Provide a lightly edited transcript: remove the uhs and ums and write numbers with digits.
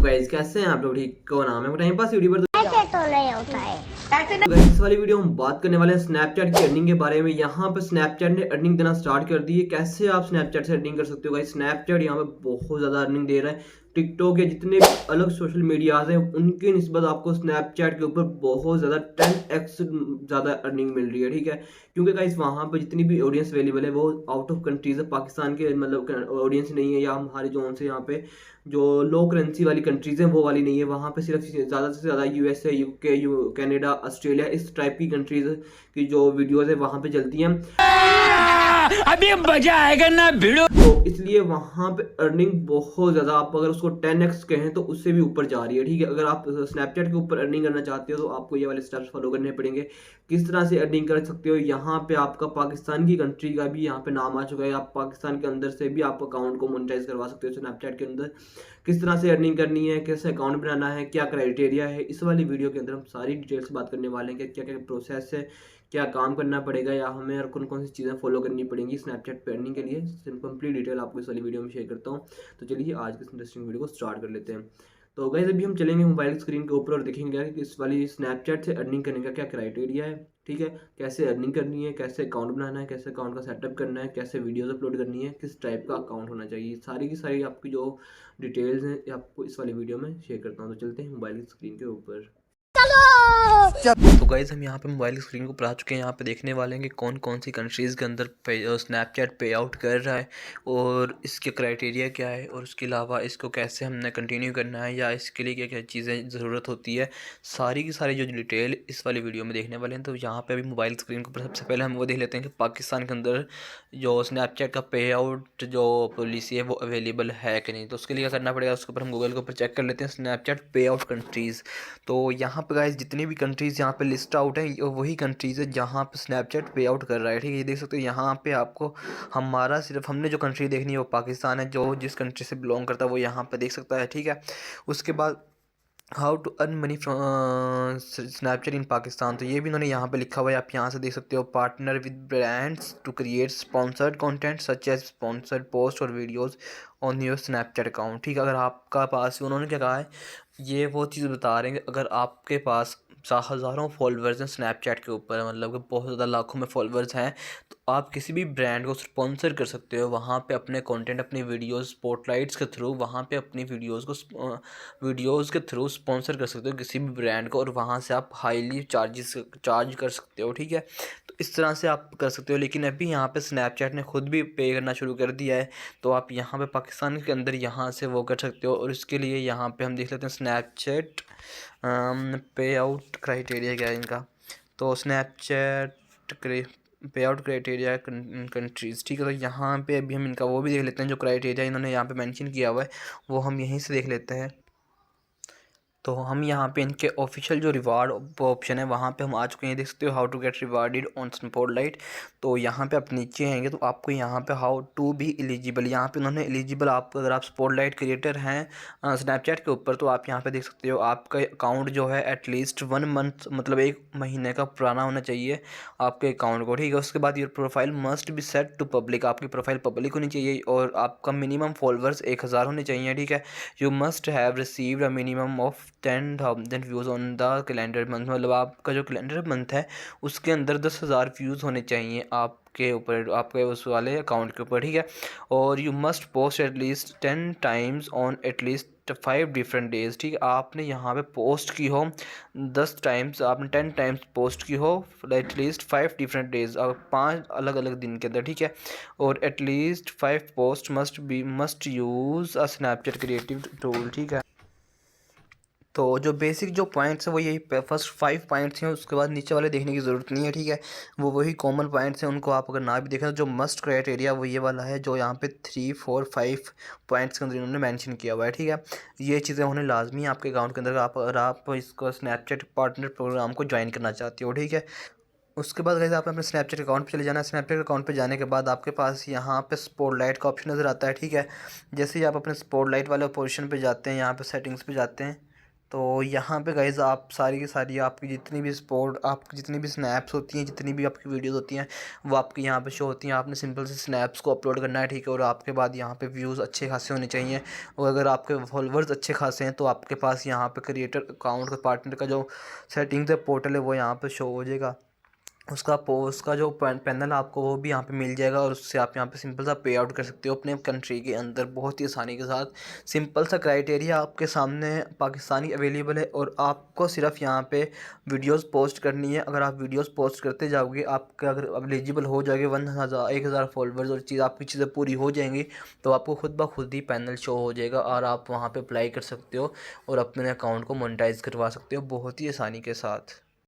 तो गाइस कैसे हैं आप लोग? ठीक को नाम है टाइम पास यूट्यूबर। ऐसे तो नहीं होता है। तो गाइस इस वाली वीडियो हम बात करने वाले हैं स्नैपचैट की अर्निंग के बारे में। यहाँ पे स्नैपचैट ने अर्निंग देना स्टार्ट कर दी है। कैसे आप स्नैपचैट से अर्निंग कर सकते हो गाइस? स्नैपचैट यहाँ पे बहुत ज़्यादा अर्निंग दे रहा है। टिकटॉक या जितने भी अलग सोशल मीडियाज हैं उनकी निस्बत आपको स्नैपचैट के ऊपर बहुत ज़्यादा 10x ज़्यादा अर्निंग मिल रही है। ठीक है, क्योंकि गाइस वहाँ पे जितनी भी ऑडियंस अवेलेबल है वो आउट ऑफ कंट्रीज है, पाकिस्तान के मतलब ऑडियंस नहीं है, या हमारे जो से यहाँ पे जो लो करेंसी वाली कंट्रीज हैं वो वाली नहीं है। वहाँ पे सिर्फ ज़्यादा से ज़्यादा यूएसए, यूके, कनाडा, ऑस्ट्रेलिया इस टाइप की कंट्रीज की जो वीडियोस है वहाँ पे चलती हैं। अभी मजा आएगा ना भिड़ो। तो इसलिए वहाँ पे अर्निंग बहुत ज़्यादा, आप अगर उसको 10x कहें तो उससे भी ऊपर जा रही है। ठीक है, अगर आप स्नैपचैट के ऊपर अर्निंग करना चाहते हो तो आपको ये वाले स्टेप्स फॉलो करने पड़ेंगे। किस तरह से अर्निंग कर सकते हो? यहाँ पे आपका पाकिस्तान की कंट्री का भी यहाँ पे नाम आ चुका है। आप पाकिस्तान के अंदर से भी आप अकाउंट को मोनेटाइज करवा सकते हो स्नैपचैट के अंदर। किस तरह से अर्निंग करनी है, कैसे अकाउंट बनाना है, क्या क्राइटेरिया है, इस वाली वीडियो के अंदर हम सारी डिटेल्स बात करने वाले हैं कि क्या क्या प्रोसेस है, क्या काम करना पड़ेगा, या हमें और कौन कौन सी चीज़ें फॉलो करनी पड़ेंगी स्नैपचैट पे अर्निंग के लिए। कंप्लीट डिटेल आपको इस वाली वीडियो में शेयर करता हूँ। तो चलिए आज के इंटरेस्टिंग वीडियो को स्टार्ट कर लेते हैं। तो गाइस अभी हम चलेंगे मोबाइल स्क्रीन के ऊपर और देखेंगे कि इस वाली स्नैपचैट से अर्निंग करने का क्या क्राइटेरिया है। ठीक है, कैसे अर्निंग करनी है, कैसे अकाउंट बनाना है, कैसे अकाउंट का सेटअप करना है, कैसे वीडियोस अपलोड करनी है, किस टाइप का अकाउंट होना चाहिए, सारी की सारी आपकी जो डिटेल्स हैं आपको इस वाली वीडियो में शेयर करता हूँ। तो चलते हैं मोबाइल स्क्रीन के ऊपर। तो गाइज़ हम यहाँ पे मोबाइल स्क्रीन को पर आ चुके हैं। यहाँ पे देखने वाले हैं कि कौन कौन सी कंट्रीज़ के अंदर स्नैपचैट पे आउट कर रहा है और इसके क्राइटेरिया क्या है, और उसके अलावा इसको कैसे हमने कंटिन्यू करना है या इसके लिए क्या क्या चीज़ें ज़रूरत होती है, सारी की सारी जो डिटेल इस वाली वीडियो में देखने वाले हैं। तो यहाँ पे अभी मोबाइल स्क्रीन को सबसे पहले हम वो देख लेते हैं कि पाकिस्तान के अंदर जो स्नैपचैट का पे आउट जो पॉलिसी है वो अवेलेबल है कि नहीं। तो उसके लिए क्या करना पड़ेगा, उसके ऊपर हम गूगल के ऊपर चेक कर लेते हैं स्नैपचैट पे आउट कंट्रीज़। तो यहाँ पे गाइस जितनी भी कंट्रीज़ यहाँ पे लिस्ट आउट है ये वही कंट्रीज़ है जहाँ पे स्नैपचैट पे आउट कर रहा है। ठीक है, ये देख सकते हो यहाँ पे आपको हमारा सिर्फ हमने जो कंट्री देखनी है वो पाकिस्तान है। जो जिस कंट्री से बिलोंग करता है वो यहाँ पे देख सकता है। ठीक है, उसके बाद how to earn money from Snapchat in Pakistan, तो ये भी इन्होंने यहाँ पे लिखा हुआ है, आप यहाँ से देख सकते हो। Partner with brands to create sponsored content such as sponsored post और videos on your Snapchat account. ठीक है, अगर आपका पास, उन्होंने क्या कहा है, ये वो चीज़ बता रहे हैं कि अगर आपके पास हज़ारों फॉलोअर्स हैं स्नैपचैट के ऊपर, मतलब कि बहुत ज़्यादा लाखों में फॉलोअर्स हैं, तो आप किसी भी ब्रांड को स्पॉन्सर कर सकते हो। वहाँ पे अपने कंटेंट, अपनी वीडियोस स्पॉटलाइट्स के थ्रू वहाँ पे अपनी वीडियोस के थ्रू स्पॉन्सर कर सकते हो किसी भी ब्रांड को, और वहाँ से आप हाईली चार्ज कर सकते हो। ठीक है, तो इस तरह से आप कर सकते हो। लेकिन अभी यहाँ पे स्नैपचैट ने खुद भी पे करना शुरू कर दिया है, तो आप यहाँ पे पाकिस्तान के अंदर यहाँ से वो कर सकते हो। और इसके लिए यहाँ पे हम देख लेते हैं स्नैपचैट पे आउट क्राइटेरिया क्या है इनका। तो स्नैपचैट पे आउट क्राइटेरिया कंट्रीज़। ठीक है, तो यहाँ पे अभी हम इनका वो भी देख लेते हैं, जो क्राइटेरिया इन्होंने यहाँ पे मेंशन किया हुआ है वो हम यहीं से देख लेते हैं। तो हम यहाँ पे इनके ऑफिशियल जो रिवार्ड ऑप्शन है वहाँ पे हम आ चुके हैं। देख सकते हो how to get rewarded on Spotlight. तो यहाँ पे आप नीचे आएंगे तो आपको यहाँ पे हाउ टू बी एलिजिबल, यहाँ पे उन्होंने एलिजिबल, आपको अगर आप स्पॉटलाइट क्रिएटर हैं स्नैपचैट के ऊपर तो आप यहाँ पे देख सकते हो आपका अकाउंट जो है एटलीस्ट 1 मंथ, मतलब 1 महीने का पुराना होना चाहिए आपके अकाउंट को। ठीक है, उसके बाद your profile must be set to public, आपकी प्रोफाइल पब्लिक होनी चाहिए, और आपका मिनिमम फॉलोअर्स 1000 होने चाहिए। ठीक है, you must have received a minimum of 10,000 views on the calendar month, मतलब आपका जो कैलेंडर मंथ है उसके अंदर 10,000 व्यूज़ होने चाहिए आपके ऊपर, आपके उस वाले अकाउंट के ऊपर। ठीक है, और you must post at least 10 times on at least 5 different days. ठीक है, आपने यहाँ पे पोस्ट की हो 10 टाइम्स, आपने 10 टाइम्स पोस्ट की हो एटलीस्ट 5 डिफरेंट डेज, और 5 अलग अलग दिन के अंदर। ठीक है, और एटलीस्ट 5 पोस्ट मस्ट यूज़ अ स्नैपचैट क्रिएटिव टूल। ठीक है, तो जो बेसिक जो पॉइंट्स है वो यही फर्स्ट 5 पॉइंट्स हैं, उसके बाद नीचे वाले देखने की ज़रूरत नहीं है। ठीक है, वो वही कॉमन पॉइंट्स हैं, उनको आप अगर ना भी देखें तो जो मस्ट क्राइटेरिया वो ये वाला है जो यहाँ पे 3, 4, 5 पॉइंट्स के अंदर इन्होंने मेंशन किया हुआ है। ठीक है, ये चीज़ें होने लाजमी है आपके अकाउंट के अंदर, अगर आप इसको स्नैपचैट पार्टनर प्रोग्राम को ज्वाइन करना चाहते हो। ठीक है, उसके बाद गाइस आपने अपने स्नैपचैट अकाउंट पे चले जाना है। स्नैपचैट अकाउंट पे जाने के बाद आपके पास यहाँ पे स्पॉटलाइट का ऑप्शन नज़र आता है। ठीक है, जैसे ही आप अपने स्पॉटलाइट वाले पोजीशन पे जाते हैं, यहाँ पे सेटिंग्स पे जाते हैं, तो यहाँ पे गाइज़ आप सारी की सारी आपकी जितनी भी स्पोर्ट, आपकी जितनी भी स्नैप्स होती हैं, जितनी भी आपकी वीडियोस होती हैं, वो आपके यहाँ पे शो होती हैं। आपने सिंपल से स्नैप्स को अपलोड करना है, ठीक है। और आपके बाद यहाँ पे व्यूज़ अच्छे खासे होने चाहिए, और अगर आपके फॉलोवर्स अच्छे खासे हैं तो आपके पास यहाँ पे क्रिएटर अकाउंट का पार्टनर का जो सेटिंग्स है पोर्टल है वो यहाँ पे शो हो जाएगा। उसका पोस्ट का जो पैनल आपको वो भी यहाँ पे मिल जाएगा, और उससे आप यहाँ पे सिंपल सा पे आउट कर सकते हो अपने कंट्री के अंदर बहुत ही आसानी के साथ। सिंपल सा क्राइटेरिया आपके सामने पाकिस्तानी अवेलेबल है, और आपको सिर्फ यहाँ पे वीडियोस पोस्ट करनी है। अगर आप वीडियोस पोस्ट करते जाओगे, आपके अगर एलिजिबल हो जाओगे 1000 फॉलोवर्स और आपकी चीज़ें पूरी हो जाएंगी, तो आपको खुद ब खुद ही पैनल शो हो जाएगा, और आप वहाँ पर अप्लाई कर सकते हो और अपने अकाउंट को मोनेटाइज करवा सकते हो बहुत ही आसानी के साथ।